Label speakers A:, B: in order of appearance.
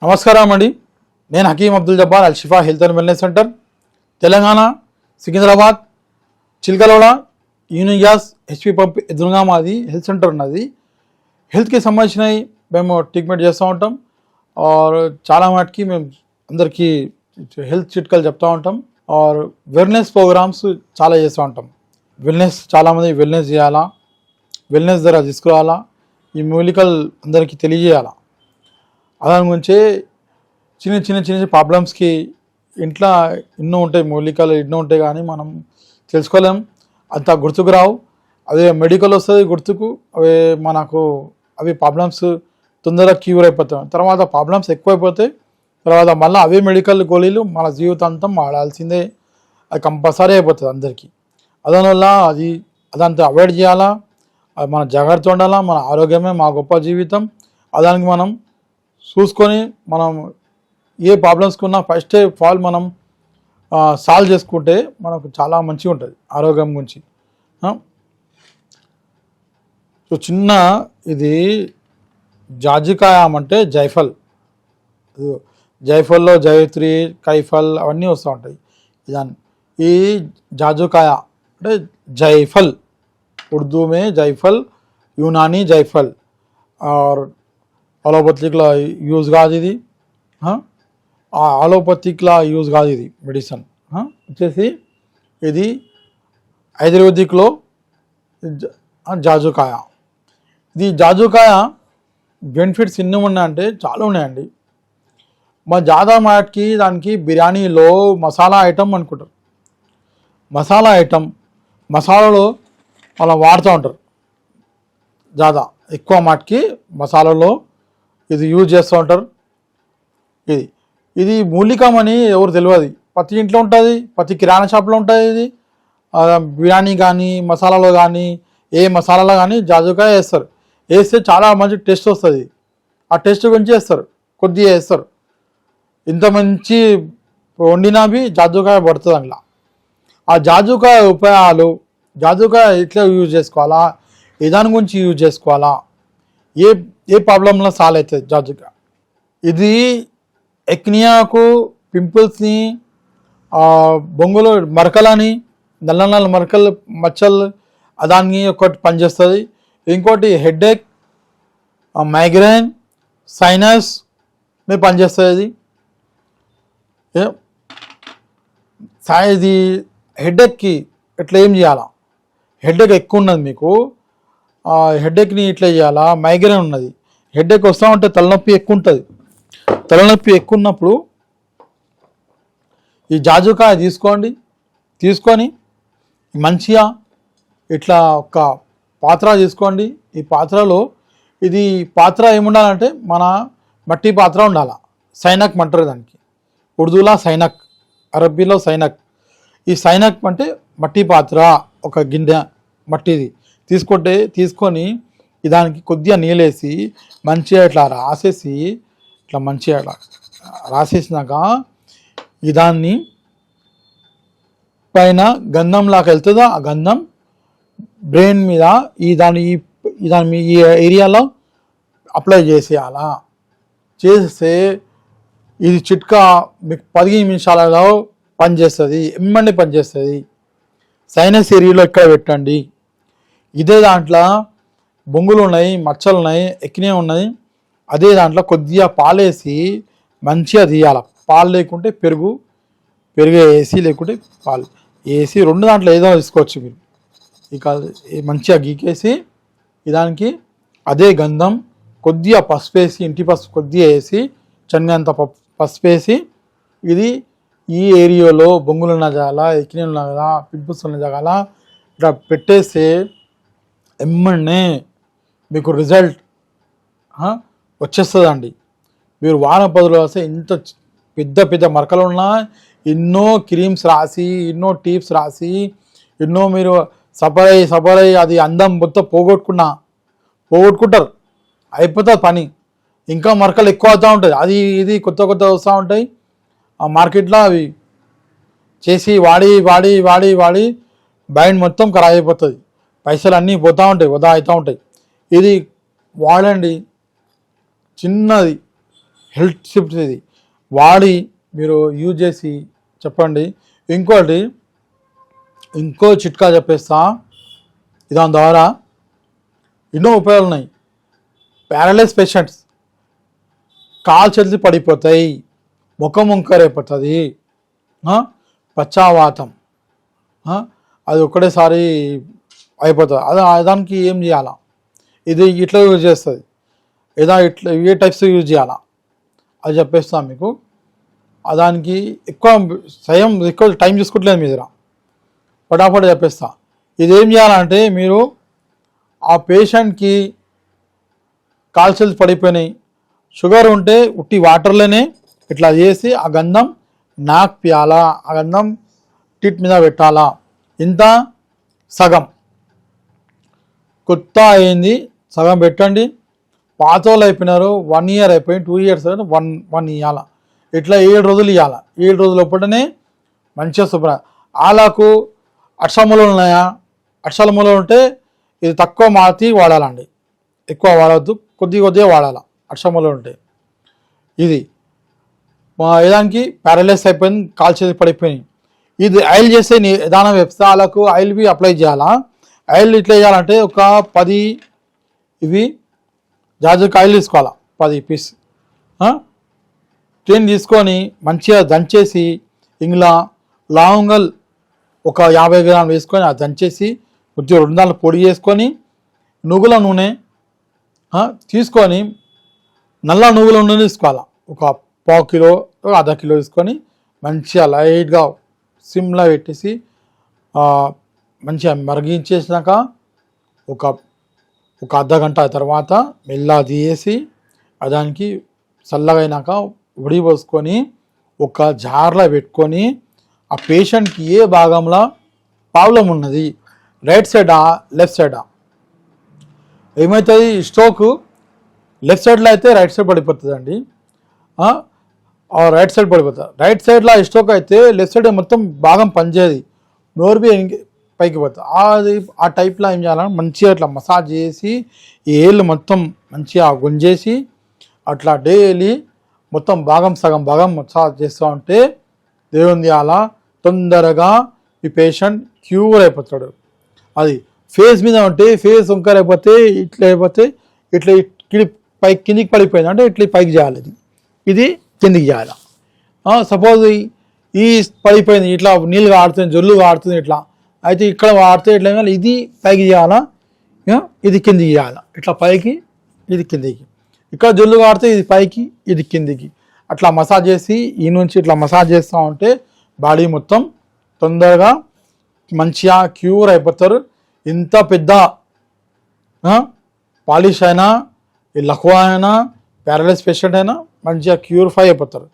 A: నమస్కారం అండి. నేను Hakeem Abdul Jabbar Alshifa health and wellness centre, Telangana, Secunderabad, Chilkalguda, union gas, HP pump ఎదురుగా మాది హెల్త్ సెంటర్ ఉన్నది. హెల్త్కి సంబంధించినవి మేము ట్రీట్మెంట్ చేస్తూ ఉంటాం. చాలా మటుకి మేము అందరికీ హెల్త్ చిట్కాలు చెప్తూ ఉంటాం. వెల్నెస్ ప్రోగ్రామ్స్ చాలా చేస్తూ ఉంటాం. చాలామంది వెల్నెస్ చేయాలా, వెల్నెస్ ధర తీసుకురావాలా, ఈ మూలికలు అందరికీ తెలియజేయాలా. దాని గురించి చిన్న చిన్న చిన్న ప్రాబ్లమ్స్కి ఇంట్లో ఎన్నో ఉంటాయి, మూలికలు ఎన్నో ఉంటాయి, కానీ మనం తెలుసుకోలేం, అంత గుర్తుకు రావు. అదే మెడికల్ వస్తుంది గుర్తుకు, అవి ప్రాబ్లమ్స్ తొందరగా క్యూర్ అయిపోతాయి. తర్వాత ప్రాబ్లమ్స్ ఎక్కువైపోతాయి, తర్వాత మళ్ళీ అవే మెడికల్ గోళీలు మన జీవితాంతం వాడాల్సిందే, అది కంపల్సరీ అయిపోతుంది అందరికీ. దానివల్ల అదంతా అవాయిడ్ చేయాలా, మన జాగ్రత్త ఉండాలా. మన ఆరోగ్యమే మా గొప్ప జీవితం. దానికి మనం చూసుకొని మనం ఏ ప్రాబ్లమ్స్కి ఉన్నా ఫస్ట్ ఆఫ్ ఆల్ మనం సాల్వ్ చేసుకుంటే మనకు చాలా మంచిగా ఉంటుంది ఆరోగ్యం గురించి. సో చిన్న ఇది జాజికాయం అంటే జైఫల్లో జైత్రి, కైఫల్ అవన్నీ వస్తూ ఉంటాయి. ఈ జాజుకాయ అంటే జైఫల్, उर्दू में जायफल, यूनानी जायफल और అలోపతిక్లా యూజ్ కాదు ఇది. అలోపతిక్లా యూజ్ కాదు ఇది మెడిసిన్. వచ్చేసి ఇది ఆయుర్వేదిక్లో జాజుకాయ. ఇది జాజుకాయ బెనిఫిట్స్ ఎన్ని ఉన్నాయంటే చాలా ఉన్నాయండి. మా జాదా మాటకి దానికి బిర్యానీలో మసాలా ఐటమ్ అనుకుంటారు. మసాలాలో అలా వాడుతూ ఉంటారు. జాదా ఎక్కువ మాటకి మసాలాలో ఇది యూజ్ చేస్తూ ఉంటారు. ఇది మూలికం అని ఎవరు తెలియదు. ప్రతి ఇంట్లో ఉంటుంది, ప్రతి కిరాణా షాప్లో ఉంటుంది. ఇది బిర్యానీ కానీ మసాలాలో కానీ ఏ మసాలాలో కానీ జాజుకాయ వేస్తే చాలా మంచి టేస్ట్ వస్తుంది. ఆ టేస్ట్ గురించి వేస్తారు, కొద్దిగా వేస్తారు. ఇంత మంచి వండినవి జాజుకాయ పడుతుంది అందులో. ఆ జాజుకాయ ఉపాయాలు, జాజుకాయ ఎట్లా యూజ్ చేసుకోవాలా, ఏ దాని గురించి యూజ్ చేసుకోవాలా, ఏ ప్రాబ్లంలో సాల్వ్ అవుతుంది జాజుకాయ. ఇది ఎక్నియాకు, పింపుల్స్ని, బొంగులు మరకలని, నల్ల మరకలు మచ్చలు దాన్ని ఒకటి పనిచేస్తుంది. ఇంకోటి హెడేక్, మైగ్రేన్, సైనస్ మీద పనిచేస్తుంది. ఇది హెడేక్కి ఎట్లా ఏం చేయాలా, హెడేక్ ఎక్కువ ఉన్నది మీకు, హెడేక్ని ఇట్లా చేయాలా. మైగ్రేన్ ఉన్నది, హెడేక్ వస్తూ ఉంటే తలనొప్పి ఎక్కువ ఉంటుంది. తలనొప్పి ఎక్కువ ఉన్నప్పుడు ఈ జాజుకాయ తీసుకొని మంచిగా ఇట్లా ఒక పాత్ర తీసుకోండి. ఈ పాత్రలో పాత్ర ఏముండాలంటే మన మట్టి పాత్ర ఉండాలి. సైనక్ అంటారు దానికి, ఉర్దూలో సైనక్, అరబ్బీలో సైనక్. ఈ సైనక్ అంటే మట్టి పాత్ర, ఒక గిన్నె మట్టిది తీసుకొని దానికి కొద్దిగా నీళ్ళేసి మంచిగా ఇట్లా రాసేసినాక దాన్ని పైన గంధం లాగా వెళ్తుందో ఆ గంధం బ్రెయిన్ మీద ఈ ఏరియాలో అప్లై చేసేయాలా. చేస్తే ఇది చిట్కా మీకు 15 నిమిషాలలో పనిచేస్తుంది, ఎమ్మండి పనిచేస్తుంది. సైనస్ ఏరియాలో ఇక్కడ పెట్టండి. ఇదే దాంట్లో బొంగులు ఉన్నాయి, మచ్చలు ఉన్నాయి, ఎక్కినే ఉన్నాయి. అదే దాంట్లో కొద్దిగా పాలేసి మంచిగా తీయాలి. పాలు లేకుంటే పెరుగు వేసి, లేకుంటే పాలు వేసి, రెండు దాంట్లో ఏదో తీసుకోవచ్చు మీరు. ఇక మంచిగా గీకేసి దానికి అదే గంధం, కొద్దిగా పసుపు వేసి, ఇంటి పసుపు కొద్దిగా వేసి, చెన్నంత పసుపు వేసి, ఇది ఈ ఏరియాలో బొంగులు ఉన్న జాగాల, ఎక్కినే ఉన్న జాగాల, పింపుల్స్ ఉన్న జాగాల ఇట్లా పెట్టేస్తే ఎమ్మనే మీకు రిజల్ట్ వచ్చేస్తుందండి. మీరు వారం 10 రోజులు వస్తే ఇంత పెద్ద మరకలు ఉన్నా ఎన్నో క్రీమ్స్ రాసి, ఎన్నో టిప్స్ రాసి, ఎన్నో మీరు సపరై అది అందం మొత్తం పోగొట్టుకుంటారు. అయిపోతుంది పని. ఇంకా మరకలు ఎక్కువ అవుతూ ఉంటుంది. ఇది కొత్త వస్తూ ఉంటాయి. ఆ మార్కెట్లో అవి చేసి వాడి మైండ్ మొత్తం ఖరాబ్ అయిపోతుంది. పైసలు అన్నీ పోతూ ఉంటాయి, వృధా అవుతూ ఉంటాయి. ఇది వాడండి. చిన్నది హెల్త్ టిప్స్ ఇది వాడి మీరు యూజ్ చేసి చెప్పండి. ఇంకో చిట్కా చెప్పేస్తా. దాని ద్వారా ఎన్నో ఉపయోగాలు ఉన్నాయి. ప్యారలైజ్ పేషెంట్స్ కాలు చేతులు పడిపోతాయి, ముఖం వంకరైపోతుంది, పచ్చావాతం, అది ఒక్కటేసారి అయిపోతుంది. దానికి ఏం చేయాలా? ఇది ఇట్లా యూజ్ చేస్తుంది, ఇట్లా ఏ టైప్స్ యూజ్ చేయాలా అది చెప్పేస్తాను మీకు. దానికి ఎక్కువ టైం చూసుకోవట్లేదు మీ దగ్గర, ఫటాఫట్ చెప్పేస్తా. ఇదేం చేయాలంటే మీరు ఆ పేషెంట్కి కాలు చేతులు పడిపోయినాయి, షుగర్ ఉంటే ఉట్టి వాటర్లోనే ఇట్లా చేసి ఆ గంధం నాక్ పియాలా, ఆ గంధం టిట్ మీద పెట్టాలా. ఇంత సగం కొత్త అయింది సగం పెట్టండి. పాత వాళ్ళు అయిపోయినారు 1 year అయిపోయి 2 years 1 ఇవ్వాల. ఇట్లా 7 రోజులు ఇవ్వాల. 7 రోజుల లోపలనే మంచిగా శుభ్ర. వాళ్ళకు అక్షమూలలు ఉన్నాయా? అక్షమూలలు ఉంటే ఇది తక్కువ మాతి వాడాలండి, ఎక్కువ వాడద్దు, కొద్దిగా వాడాలి. అక్షమూలలు ఉంటే ఇది ఏదానికి ప్యారలైజ్ అయిపోయింది, కాలు చేతి పడిపోయింది. ఇది ఆయిల్ చేస్తే విధానం చెప్తే వాళ్ళకు ఆయిల్ బి అప్లై చేయాలా. ఆయిల్ ఇట్లా చేయాలంటే ఒక 10 ఇవి జాజుకి ఆయిల్ తీసుకోవాలా, 10 పీస్ 10 తీసుకొని మంచిగా దంచేసి ఇందులో లవంగల్ ఒక 50 గ్రాములు వేసుకొని అది దంచేసి కొద్దిగా 2 దాంట్లో పొడి చేసుకొని నువ్వుల నూనె తీసుకొని నల్ల నువ్వుల నూనె తీసుకోవాలా. ఒక 1/4 కిలో 1/2 కిలో తీసుకొని మంచిగా లైట్గా సిమ్లో పెట్టేసి మంచిగా మరిగించేసినాక ఒక అర్ధగంట తర్వాత మెల్లగా తీసి దానికి చల్లగా అయినాక ఉడి పోసుకొని ఒక జార్లో పెట్టుకొని ఆ పేషెంట్కి ఏ భాగంలో ప్రాబ్లం ఉన్నది, రైట్ సైడా లెఫ్ట్ సైడా, ఏమవుతుంది స్ట్రోక్ లెఫ్ట్ సైడ్లో అయితే రైట్ సైడ్ పడిపోతుంది అండి, రైట్ సైడ్ పడిపోతుంది. రైట్ సైడ్లో స్ట్రోక్ అయితే లెఫ్ట్ సైడ్ మొత్తం భాగం పనిచేయదు, నోరు బి పైకి పోతుంది. అది ఆ టైప్లో ఏం చేయాలని మంచిగా అట్లా మసాజ్ చేసి ఈ ఏళ్ళు మొత్తం మంచిగా గుంజేసి అట్లా డైలీ మొత్తం సగం భాగం మసాజ్ చేస్తూ ఉంటే దేవుంది అలా తొందరగా ఈ పేషెంట్ క్యూర్ అయిపోతాడు. అది ఫేస్ మీద ఉంటే ఫేస్ వంకర అయిపోతే ఇట్లా కిందికి పడిపోయింది అంటే ఇట్లా పైకి చేయాలి, ఇది కిందికి చేయాలి. సపోజ్ ఈ పడిపోయింది ఇట్లా నీళ్ళు ఆడుతుంది, జొల్లు ఆడుతుంది ఇట్లా అయితే ఇక్కడ వాడితే ఇట్లా ఇది పైకి చేయాలా, ఇది కిందికి చేయాలా, ఇట్లా పైకి ఇది కిందికి, ఇక్కడ జొల్లు వాడితే ఇది పైకి ఇది కిందికి, అట్లా మసాజ్ చేసి ఈ నుంచి ఇట్లా మసాజ్ చేస్తూ ఉంటే బాడీ మొత్తం తొందరగా మంచిగా క్యూర్ అయిపోతారు. ఇంత పెద్ద పాలిష్ అయినా లక్వా అయినా ప్యారలైజ్ పేషెంట్ అయినా మంచిగా క్యూరిఫై అయిపోతారు.